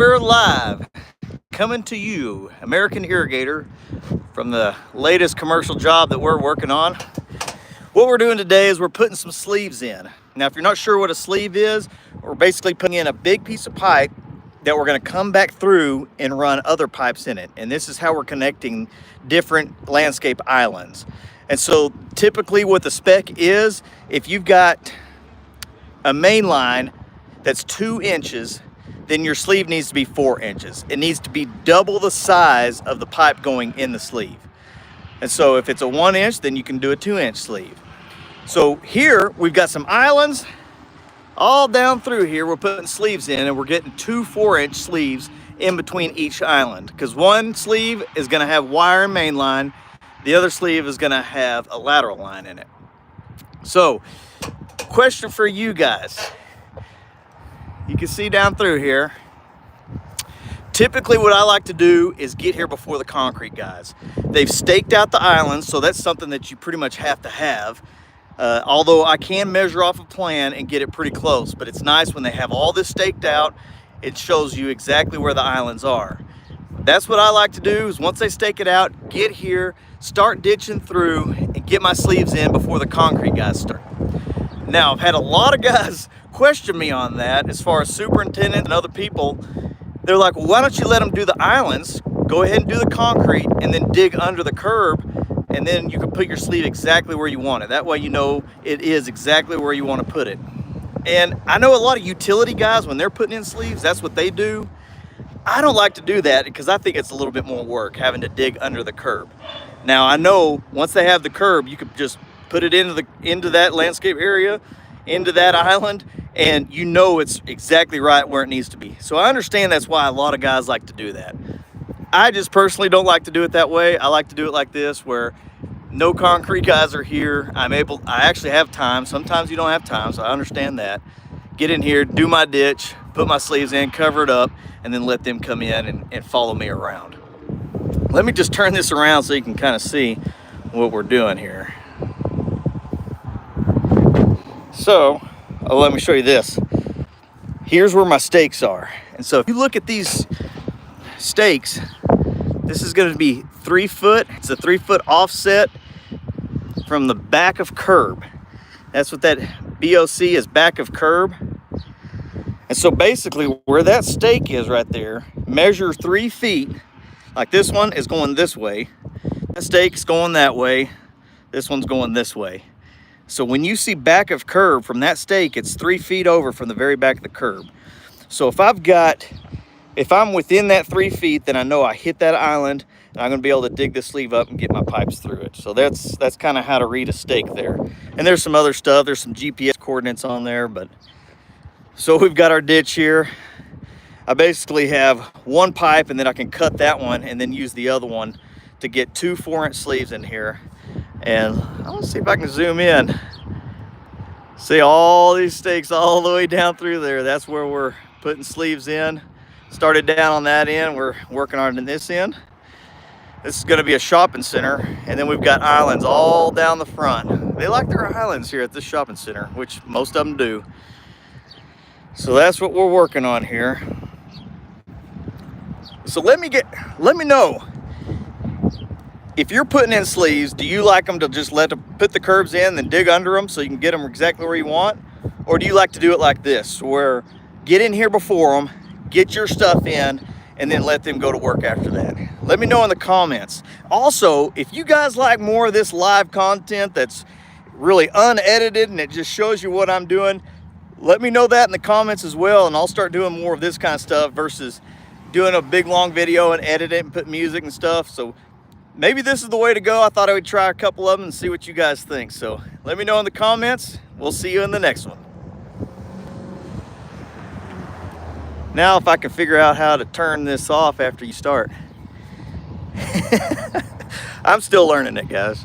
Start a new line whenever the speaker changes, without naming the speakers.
We're live, coming to you, American Irrigator, from the latest commercial job that we're working on. What we're doing today is we're putting some sleeves in. Now, if you're not sure what a sleeve is, we're basically putting in a big piece of pipe that we're going to come back through and run other pipes in it. And this is how we're connecting different landscape islands. And so typically what the spec is, if you've got a main line that's 2 inches, then your sleeve needs to be 4 inches. It needs to be double the size of the pipe going in the sleeve. And so if it's a 1 inch, then you can do a 2-inch sleeve. So here we've got some islands all down through here. We're putting sleeves in, and we're getting 2 4-inch sleeves in between each island, because one sleeve is going to have wire and main line. The other sleeve is going to have a lateral line in it. So question for you guys. You can see down through here. Typically what I like to do is get here before the concrete guys. They've staked out the islands, so that's something that you pretty much have to have. Although I can measure off a plan and get it pretty close, but it's nice when they have all this staked out. It shows you exactly where the islands are. That's what I like to do, is once they stake it out, get here, start ditching through, and get my sleeves in before the concrete guys start. Now, I've had a lot of guys question me on that, as far as superintendents and other people. They're like, well, why don't you let them do the islands, go ahead and do the concrete, and then dig under the curb, and then you can put your sleeve exactly where you want it. That way you know it is exactly where you want to put it. And I know a lot of utility guys, when they're putting in sleeves, that's what they do. I don't like to do that because I think it's a little bit more work having to dig under the curb. Now, I know once they have the curb, you could just put it into that landscape area, into that island, and you know it's exactly right where it needs to be. So I understand that's why a lot of guys like to do that. I just personally don't like to do it that way. I like to do it like this, where no concrete guys are here. I actually have time. Sometimes you don't have time, so I understand that. Get in here, do my ditch, put my sleeves in, cover it up, and then let them come in and follow me around. Let me just turn this around so you can kind of see what we're doing here. So, let me show you this. Here's where my stakes are. And so if you look at these stakes, this is going to be 3 foot. It's a 3 foot offset from the back of curb. That's what that BOC is, back of curb. And so basically where that stake is right there, measure 3 feet. Like this one is going this way. That stake's going that way. This one's going this way. So when you see back of curb from that stake, it's 3 feet over from the very back of the curb. So if I'm within that 3 feet, then I know I hit that island, and I'm gonna be able to dig this sleeve up and get my pipes through it. So that's kind of how to read a stake there. And there's some other stuff. There's some GPS coordinates on there, but so we've got our ditch here. I basically have one pipe, and then I can cut that one and then use the other one to get 2 4-inch sleeves in here. And I'll see if I can zoom in. See all these stakes all the way down through there. That's where we're putting sleeves in. Started down on that end. We're working on this end. This is going to be a shopping center. And then we've got islands all down the front. They like their islands here at this shopping center, which most of them do. So that's what we're working on here. So let me know. If you're putting in sleeves, do you like them to just put the curbs in, then dig under them so you can get them exactly where you want? Or do you like to do it like this, where get in here before them, get your stuff in, and then let them go to work after that? Let me know in the comments. Also, if you guys like more of this live content that's really unedited and it just shows you what I'm doing, let me know that in the comments as well, and I'll start doing more of this kind of stuff versus doing a big long video and edit it and put music and stuff. So maybe this is the way to go. I thought I would try a couple of them and see what you guys think. So let me know in the comments. We'll see you in the next one. Now if I can figure out how to turn this off after you start. I'm still learning it, guys.